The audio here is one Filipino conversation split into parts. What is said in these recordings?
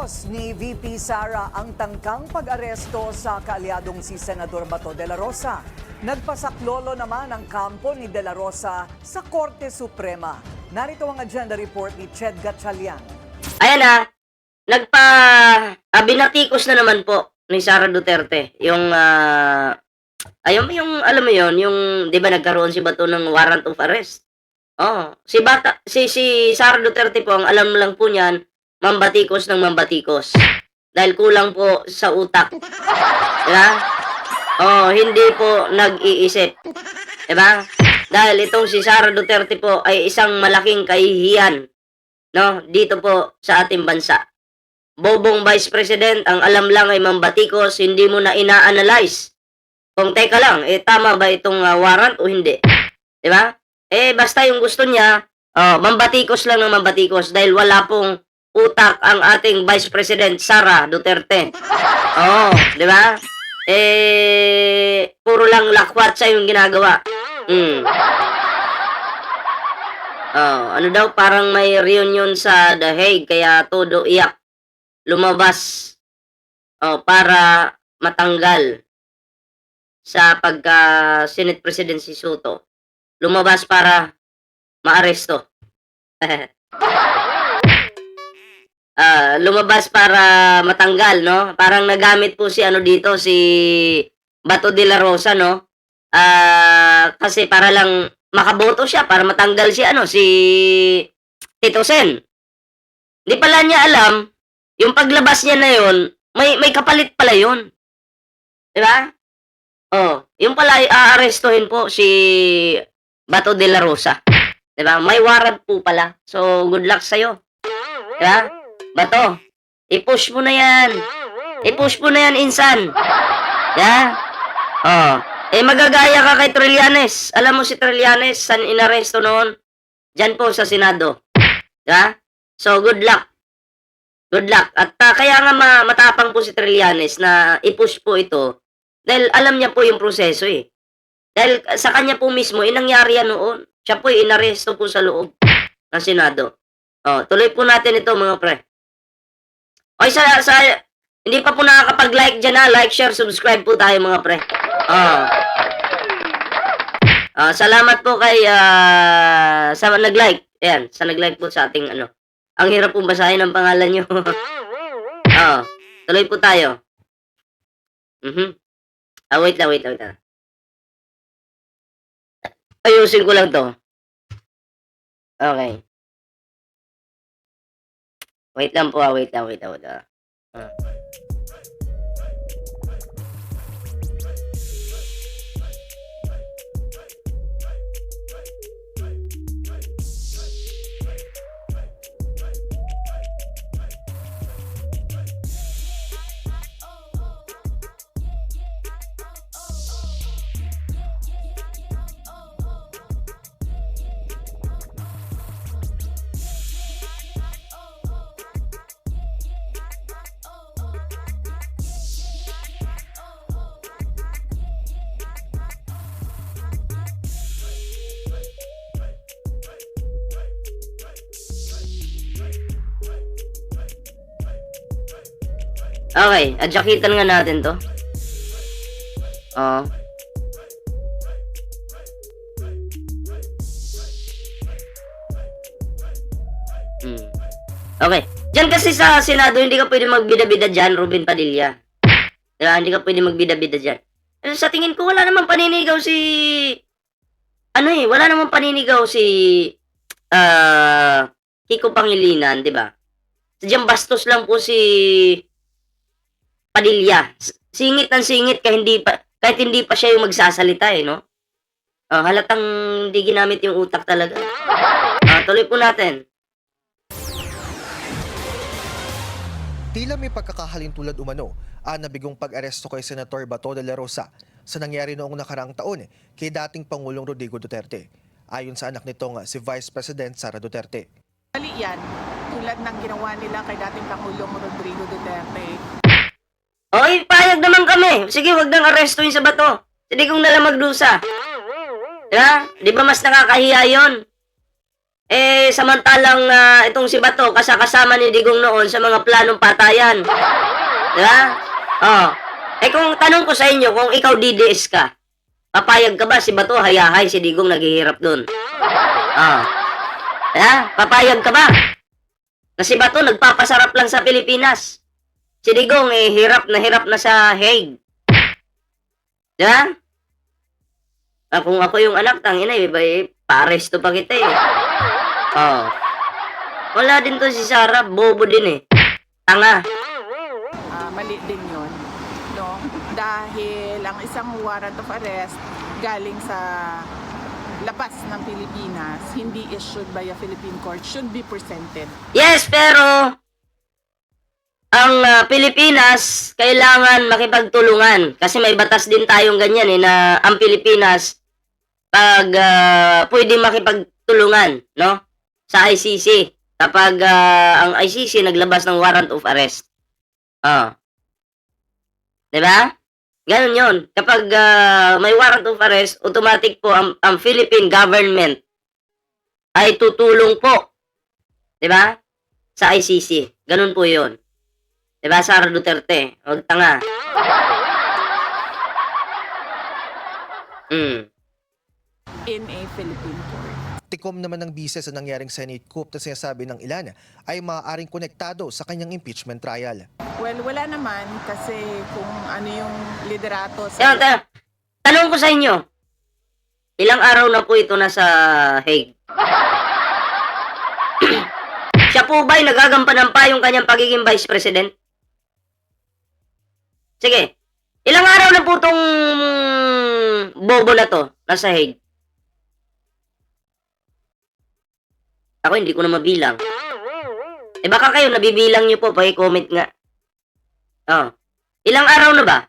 Inilabos ni VP Sara ang tangkang pag-aresto sa kaalyadong si Senador Bato de la Rosa. Nagpasaklolo naman ang kampo ni de la Rosa sa Korte Suprema. Narito ang agenda report ni Ched Gatchalian. Ayan binatikos na naman po ni Sara Duterte yung ayun yung alam mo yon yung 'di ba nagkaroon si Bato ng warrant of arrest. Oh, si Sara Duterte po ang alam lang po niyan, mambatikos ng mambatikos. Dahil kulang po sa utak. 'Di ba? Oh, hindi po nag-iisip. 'Di ba? Dahil itong si Sara Duterte po ay isang malaking kahihiyan, no, dito po sa ating bansa. Bobong Vice President, ang alam lang ay mambatikos, hindi mo na ina-analyze. Kung teka lang, tama ba itong warrant o hindi? 'Di ba? Basta yung gusto niya, mambatikos lang ng mambatikos dahil wala pong utak ang ating Vice President Sara Duterte. Oh, 'di ba? Puro lang lakwatsa yung ginagawa. Ano daw, parang may reunion sa The Hague, kaya todo iyak. Lumabas para matanggal sa Senate President si Soto. Lumabas para maaresto. Lumabas para matanggal, no? Parang nagamit po si si Bato de la Rosa, no? Kasi para lang makaboto siya, para matanggal si Tito Sen. Hindi pala niya alam, yung paglabas niya na yon, may kapalit pala yon. 'Di ba? Yung pala aarestuhin po si Bato de la Rosa. 'Di ba? May warrant po pala. So, good luck sa'yo. 'Di ba? Bato, i-push mo na yan. I-push mo na yan, insan. Yeah? Magagaya ka kay Trillanes. Alam mo si Trillanes, saan inaresto noon? Diyan po sa Senado. 'Di ba? So, good luck. Good luck. At kaya nga matapang po si Trillanes na i-push po ito dahil alam niya po yung proseso Dahil sa kanya po mismo, nangyari yan noon. Siya po inaresto po sa loob ng Senado. Tuloy po natin ito, mga pre. Hindi pa po nakakapag-like dyan like, share, subscribe po tayo, mga pre. Salamat po kay sa nag-like. Ayan, sa nag-like po sa ating Ang hirap pong basahin ang pangalan nyo. Tuloy po tayo. Wait lang. Ayusin ko lang to. Okay. Wait lang po, wait lang. Okay, adyakitan nga natin to. Okay. Diyan kasi sa Senado, hindi ka pwede magbida-bida dyan, Ruben Padilla. Diba? Hindi ka pwede magbida-bida dyan. Sa tingin ko, wala namang paninigaw wala namang paninigaw si Kiko Pangilinan, diba? Sadyang bastos lang po si Padilla. Singit ng singit kahit hindi pa siya yung magsasalita no? Halatang hindi ginamit yung utak talaga. Tuloy po natin. Tila may pagkakahalin tulad umano ang nabigong pag-aresto kay Senator Bato de la Rosa sa nangyari noong nakaraang taon kay dating Pangulong Rodrigo Duterte. Ayon sa anak nitong si Vice President Sara Duterte. Mali yan, tulad ng ginawa nila kay dating Pangulong Rodrigo Duterte. Payag naman kami. Sige, wag nang arestuhin sa Bato. Hindi kong nalang magdusa. Diba? Di ba mas nakakahiya yun? Samantalang itong si Bato, kasama ni Digong noon sa mga planong patayan. Di ba? Oh. Kung tanong ko sa inyo, kung ikaw DDS ka, papayag ka ba si Bato hayahay si Digong naghihirap doon? Oh. Papayag ka ba? Na si Bato nagpapasarap lang sa Pilipinas. Si Digong hirap na sa Hague. Di ba? Kung ako yung anak, tangina pa-aresto pa kita Oh. Wala din to si Sara, bobo din Tanga. Mali din yun. No? Dahil ang isang warrant of arrest galing sa labas ng Pilipinas, hindi issued by a Philippine court, should be presented. Yes, pero ang Pilipinas kailangan makipagtulungan kasi may batas din tayong ganyan na ang Pilipinas pag pwede makipagtulungan, no? Sa ICC kapag ang ICC naglabas ng warrant of arrest. 'Di ba? Ganun 'yon. Kapag may warrant of arrest, automatic po ang Philippine government ay tutulong po. 'Di ba? Sa ICC. Ganun po 'yon. 'Di ba, Sara Duterte? Huwag tanga. In a Philippine court. Tikom naman ng bise sa nangyaring Senate coup na sinasabi ng ilan ay maaaring konektado sa kanyang impeachment trial. Well, wala naman kasi kung ano yung liderato sa... Tanong ko sa inyo, ilang araw na po ito nasa Hague? Siya po ba'y nagagampanan pa yung kanyang pagiging vice president? Sige, ilang araw na po itong bobo na to nasa Hague? Ako hindi ko na mabilang. Baka kayo nabibilang nyo po, paki-comment nga. Ilang araw na ba?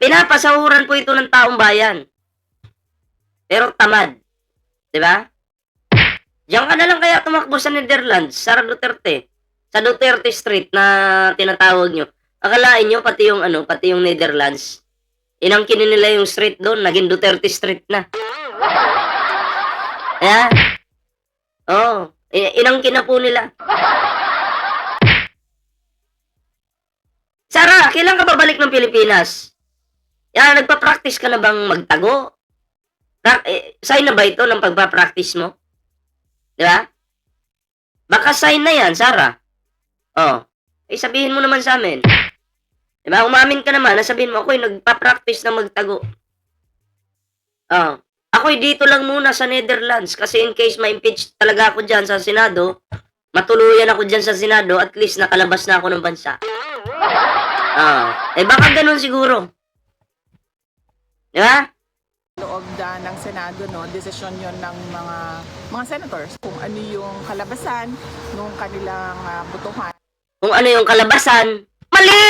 Pinapasahuran po ito ng taong bayan. Pero tamad. Diba? Diyan ka na lang kaya tumakbo sa Netherlands, Sara Duterte. Sa Duterte Street na tinatawag nyo. Akalain nyo, pati yung Netherlands. Inangkinin nila yung street doon, naging Duterte Street na. Inangkin na po nila. Sara, kailan ka babalik ng Pilipinas? Nagpa-practice ka na bang magtago? Sign na ba ito ng pagpa-practice mo? Di ba? Baka sign na yan, Sara. Sabihin mo naman sa amin. Di ba? Umamin ka naman, sabihin mo, ako'y nagpa-practice na magtago. Ako'y dito lang muna sa Netherlands kasi in case ma-impeach talaga ako dyan sa Senado, matuluyan ako dyan sa Senado, at least nakalabas na ako ng bansa. Baka ganun siguro. Di ba? loob ng Senado, no, desisyon yon ng mga senators kung ano yung kalabasan ng kanilang botohan. Kung ano yung kalabasan? Mali!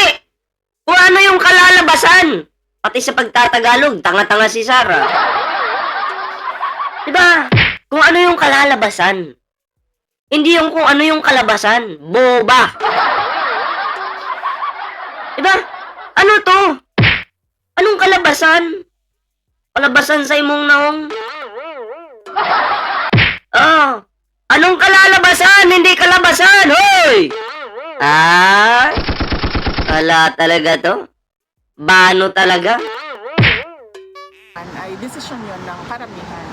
Kung ano yung kalalabasan? Pati sa pagtatagalog, tanga-tanga si Sara. Diba? Kung ano yung kalalabasan. Hindi yung kung ano yung kalabasan. Boba. Diba? Ano to? Anong kalabasan? Kalabasan sa imong naong? Oh. Anong kalalabasan? Hindi kalabasan. Hoy! Wala talaga to. Bano talaga. Ay desisyon yon ng karamihan.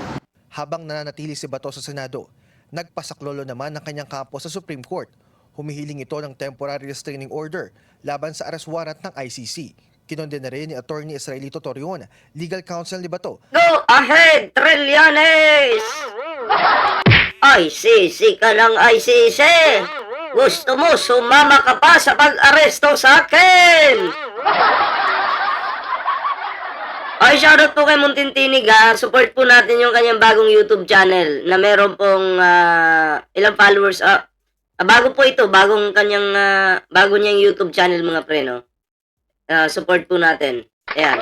Habang nananatili si Bato sa Senado, nagpasaklolo naman ng kanyang kampo sa Supreme Court. Humihiling ito ng temporary restraining order laban sa arrest warrant ng ICC. Kinondena rin ni Attorney Israelito Torreon, legal counsel ni Bato. Go ahead, Trillanes! ICC ka ng ICC! Gusto mo sumama ka pa sa pag-aresto sa akin! Ay, shoutout po kay Muntintinig ha. Support po natin yung kanyang bagong YouTube channel na meron pong ilang followers. Bago po ito, bago niyang YouTube channel mga pre, no? Support po natin. Ayan.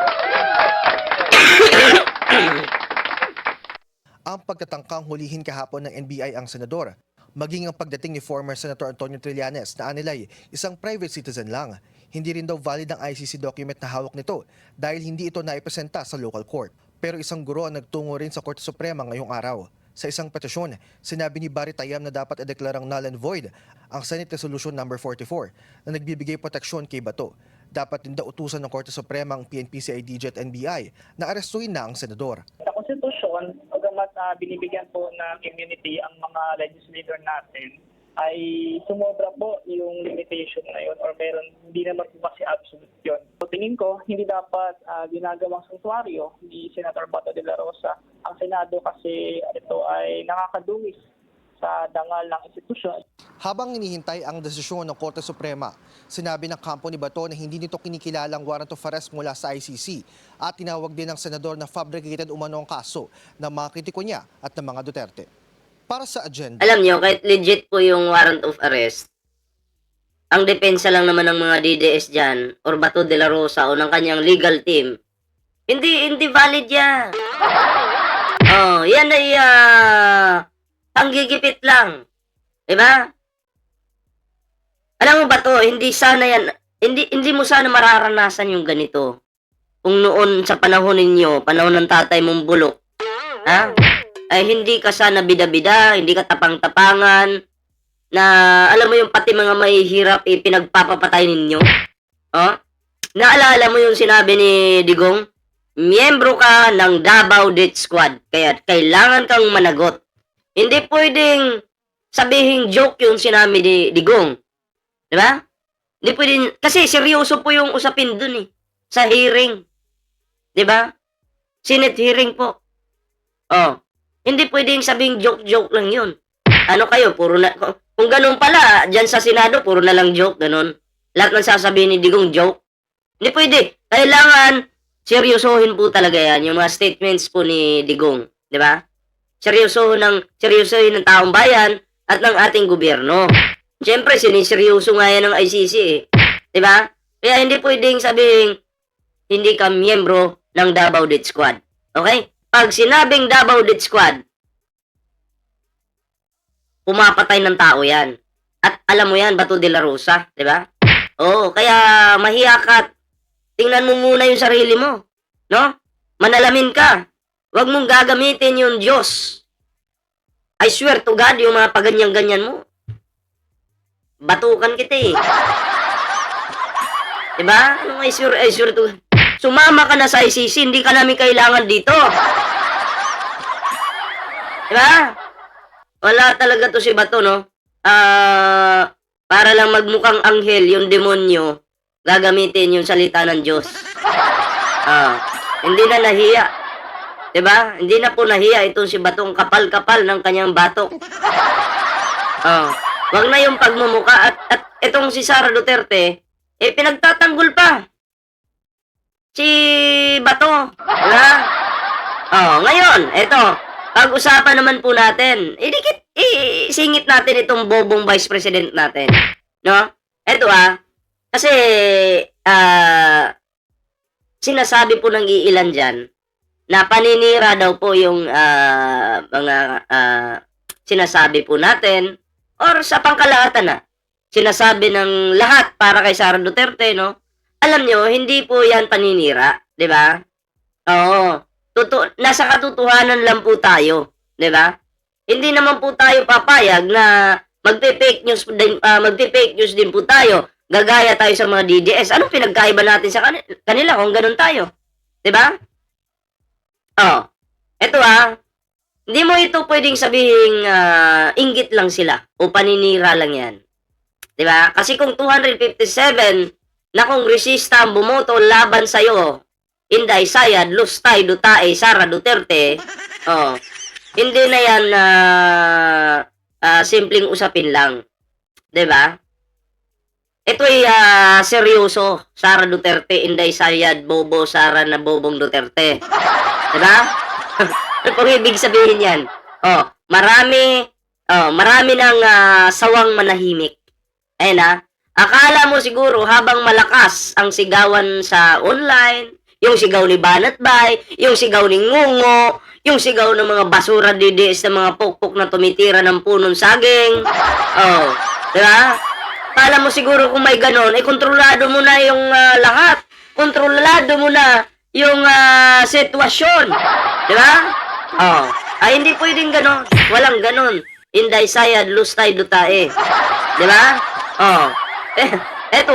Ang pagtatangkang hulihin kahapon ng NBI ang senador, maging ang pagdating ni former Senator Antonio Trillanes na anilay isang private citizen lang. Hindi rin daw valid ang ICC document na hawak nito dahil hindi ito naipresenta sa local court. Pero isang guro ang nagtungo rin sa Korte Suprema ngayong araw. Sa isang petisyon, sinabi ni Barry Tayam na dapat ideklarang null and void ang Senate Resolution number 44 na nagbibigay proteksyon kay Bato. Dapat din daw utusan ng Korte Suprema ang PNP, CIDG at NBI na arestuin na ang senador. Sa konstitusyon, pagamat binibigyan po ng immunity ang mga legislator natin, ay sumobra po yung limitation na yun or meron, hindi naman po kasi absolute yun. So tingin ko, hindi dapat ginagawang sanktuaryo ni Senator Bato de la Rosa ang Senado kasi ito ay nakakadungis sa dangal ng institusyon. Habang hinihintay ang desisyon ng Korte Suprema, sinabi ng kampo ni Bato na hindi nito kinikilalang warrant of arrest mula sa ICC at tinawag din ng senador na fabricated umano ang kaso ng mga kritiko niya at ng mga Duterte. Para sa agenda, Alam nyo, kahit legit po yung warrant of arrest, ang depensa lang naman ng mga DDS dyan, or Bato de la Rosa, o ng kanyang legal team, hindi valid yan. Oh, yan ay panggigipit lang. Diba? Alam mo ba to, hindi mo sana mararanasan yung ganito. Kung noon sa panahon ninyo, panahon ng tatay mong bulok, ha? Ay hindi ka sana bida-bida, hindi ka tapang-tapangan, na alam mo yung pati mga mahihirap pinagpapapatay ninyo. Oh? Naalala mo yung sinabi ni Digong? Miyembro ka ng Davao Death Squad, kaya kailangan kang managot. Hindi pwedeng sabihing joke yung sinabi ni Digong. Diba? Hindi pwedeng, kasi seryoso po yung usapin dun sa hearing. Diba? Senate hearing po. Oh. Hindi pwedeng sabihing joke-joke lang yun. Ano kayo, puro na, kung ganun pala, dyan sa Senado, puro na lang joke, ganun. Lahat ng sasabihin ni Digong joke. Hindi pwede. Kailangan, seryosohin po talaga yan, yung mga statements po ni Digong. Diba? Seryosohin ng taong bayan at ng ating gobyerno. Siyempre, siniseryoso nga yan ng ICC Diba? Kaya hindi pwedeng sabihin, hindi ka miyembro ng Davao Death Squad. Okay? Pag sinabing Davao Death Squad, pumapatay ng tao yan. At alam mo yan, Bato de la Rosa. Diba? Oo, kaya mahiya ka. Tingnan mo muna yung sarili mo. No? Manalamin ka. Huwag mong gagamitin yung Diyos. I swear to God, yung mga paganyan-ganyan mo. Batukan kita Diba? Anong I swear to God? Sumama ka na sa ICC, hindi ka namin kailangan dito. Diba? Wala talaga to si Bato, no? Para lang magmukhang anghel, yung demonyo, gagamitin yung salita ng Diyos. Hindi na nahiya. Diba? Hindi na po nahiya itong si Batong kapal-kapal ng kanyang batok. Wag na yung pagmumuka at itong si Sara Duterte, pinagtatanggol pa. Si Bato. Diba? Ngayon, eto, pag-usapan naman po natin, isingit natin itong bobong vice president natin. No? Eto kasi, sinasabi po ng iilan dyan, na paninira daw po yung mga sinasabi po natin or sa pangkalahatan sinasabi ng lahat para kay Sara Duterte, no? Alam nyo, hindi po yan paninira, di ba? Oo. Nasa katotohanan lang po tayo, di ba? Hindi naman po tayo papayag na magpe-fake news din po tayo. Gagaya tayo sa mga DDS. Anong pinagkaiba natin sa kanila kung ganun tayo? Di ba? Eto hindi mo ito pwedeng sabihing inggit lang sila o paninira lang yan. Diba? Kasi kung 257 na kongresista ang bumoto laban sa'yo, Inday Sayad, Lustay, Dutae, Sara Duterte, hindi na yan simpleng usapin lang. Diba? Ito ay seryoso. Sara Duterte, Inday Sayad, Bobo, Sara na Bobong Duterte. Diba? Ano pong ibig sabihin yan? Marami ng sawang manahimik. Ayun akala mo siguro habang malakas ang sigawan sa online, yung sigaw ni Banatbay, yung sigaw ni Ngungo, yung sigaw ng mga basura DDS ng mga pokpok na tumitira ng punong saging. Diba? Akala mo siguro kung may ganon, kontrolado mo na yung lahat. Kontrolado mo na yung sitwasyon. Diba? Ay, hindi pwedeng ganon. Walang ganon. Inday sayad, lustay dutae. Di ba? Oh. Eto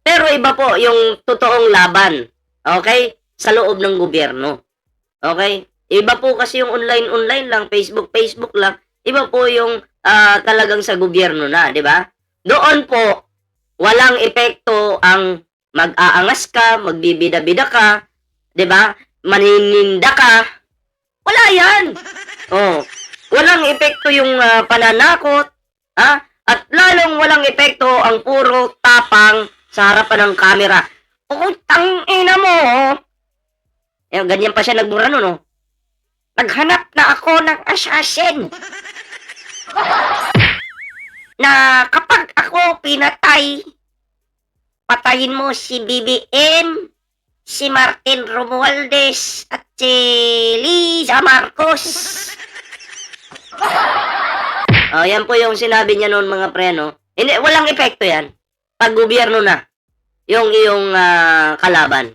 pero iba po yung totoong laban. Okay? Sa loob ng gobyerno. Okay? Iba po kasi yung online lang, Facebook lang. Iba po yung talagang sa gobyerno na, di ba? Doon po, walang epekto ang mag-aangas ka, magbibida-bida ka, di ba? Manininda ka. Wala yan. Oh. Walang epekto yung pananakot, at lalong walang epekto ang puro tapang sa harapan ng kamera. Oh, tangina mo, oh. Ganyan pa siya nagmura nun, oh. Naghanap na ako ng assassin. Na kapag ako pinatay, patayin mo si BBM, si Martin Romualdez, at si Liza Marcos. Oh, yan po yung sinabi niya noon mga pre, no? Hindi, walang epekto yan. Pag gobyerno na, yung iyong kalaban.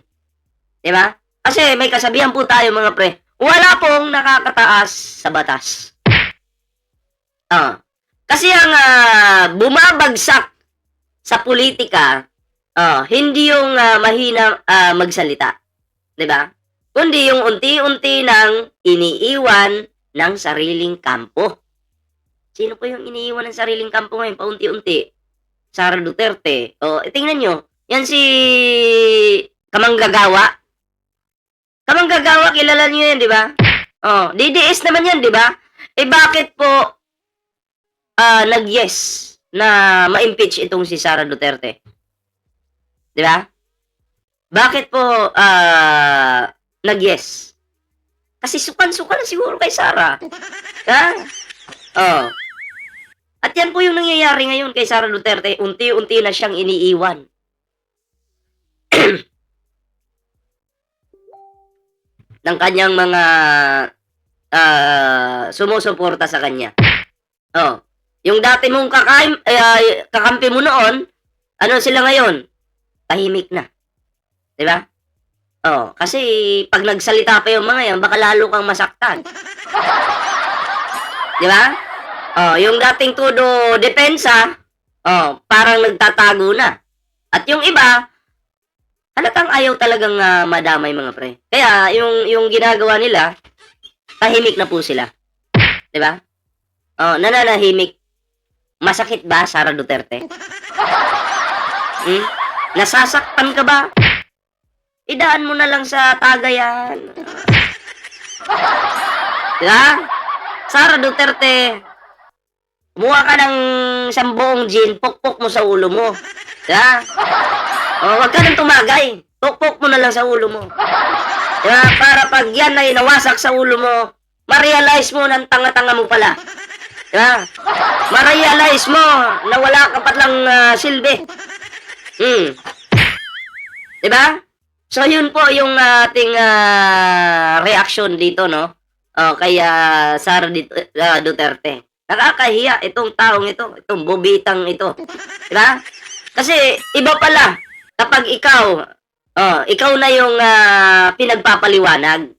Diba? Kasi may kasabihan po tayo mga pre, wala pong nakakataas sa batas. Kasi ang bumabagsak sa politika, hindi yung mahina magsalita. Diba? Kundi yung unti-unti nang iniiwan ng sariling kampo. Sino po yung iniiwan ng sariling kampo ngayon paunti-unti? Sara Duterte. Tingnan nyo. Yan si Kamanggagawa. Kamanggagawa, kilala nyo yan, di ba? DDS naman yan, di ba? Bakit po nag-yes na ma-impeach itong si Sara Duterte? Di ba? Bakit po nag-yes? Kasi sukan-sukan siguro kay Sara. At yan po yung nangyayari ngayon kay Sara Duterte. Unti-unti na siyang iniiwan. Ng kanyang mga sumusuporta sa kanya. Yung dati mong kakampi mo noon, ano sila ngayon? Tahimik na. Diba? Kasi pag nagsalita pa yung mga yan, baka lalo kang masaktan. Diba? Yung dating todo depensa, parang nagtatago na. At yung iba, halatang ayaw talagang madamay mga pre. Kaya yung ginagawa nila, tahimik na po sila. 'Di ba? Nananahimik. Masakit ba, Sara Duterte? Nasasaktan ka ba? Idaan mo na lang sa tagayan. 'Di ba? Sara Duterte, kumuha ka ng isang buong gin, pukpok mo sa ulo mo. Diba? Huwag ka nang tumagay. Pukpok mo na lang sa ulo mo. Diba? Para pag yan ay nawasak sa ulo mo, ma-realize mo na ang tanga-tanga mo pala. Diba? Ma-realize mo na wala ka patlang silbi. Diba? So, yun po yung ating reaction dito, no? Kaya Sara Duterte. Nakakahiya itong taong ito, itong bobitang ito. Diba? Kasi iba pala kapag ikaw na yung pinagpapaliwanag.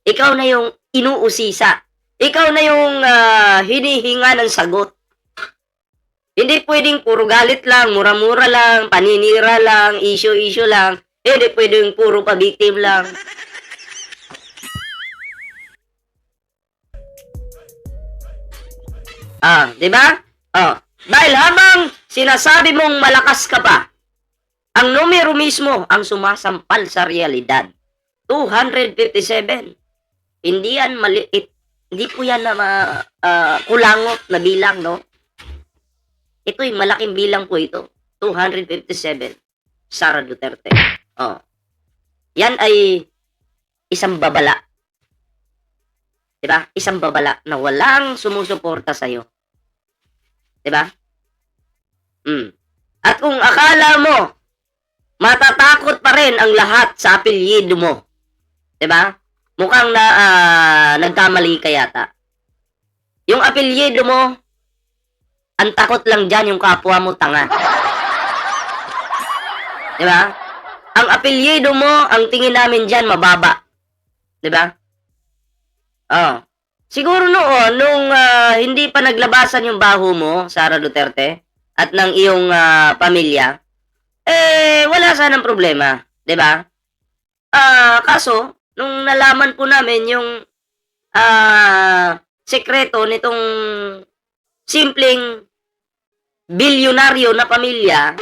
Ikaw na yung inuusisa. Ikaw na yung hinihinga ng sagot. Hindi pwedeng puro galit lang, mura-mura lang, paninira lang, issue-issue lang. Hindi pwedeng puro pa-victim lang. Di ba? Dahil habang sinasabi mong malakas ka pa, ang numero mismo ang sumasampal sa realidad. 257. Hindi yan maliit. Hindi po yan na kulangot na bilang, no? Ito'y malaking bilang po ito. 257. Sara Duterte. Yan ay isang babala. Diba? Isang babala na walang sumusuporta sa'yo. Diba? At kung akala mo, matatakot pa rin ang lahat sa apelyido mo. Diba? Mukhang nagkamali ka yata. Yung apelyido mo, ang takot lang dyan yung kapwa mo tanga. Diba? Ang apelyido mo, ang tingin namin dyan, mababa. Diba? Oh. Siguro noon, nung hindi pa naglabasan yung baho mo, Sara Duterte, at ng iyong pamilya, wala sanang problema, 'di ba? Kaso, nung nalaman po namin yung sekreto nitong simpleng bilyonaryo na pamilya,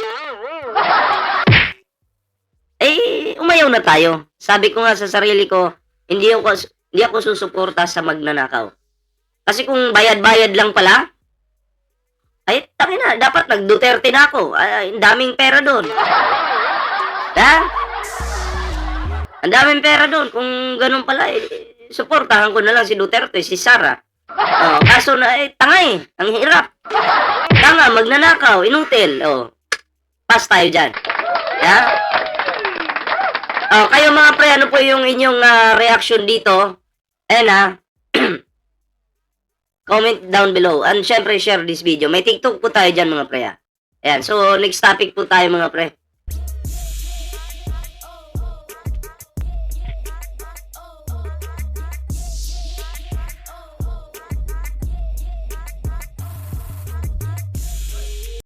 umayaw na tayo. Sabi ko nga sa sarili ko, hindi ako susuporta sa magnanakaw. Kasi kung bayad-bayad lang pala, tangina, dapat nag-Duterte na ako. Ang daming pera doon. Ha? Ang daming pera doon. Kung ganun pala, suportahan ko na lang si Duterte, si Sara. Kaso na, tangay. Ang hirap. Tanga, magnanakaw, inutil. Pass tayo dyan. Ha? Kayo mga pre, ano po yung inyong reaction dito? Ayan comment down below. And syempre, share this video. May TikTok po tayo dyan mga pre. Ayan, so next topic po tayo mga pre.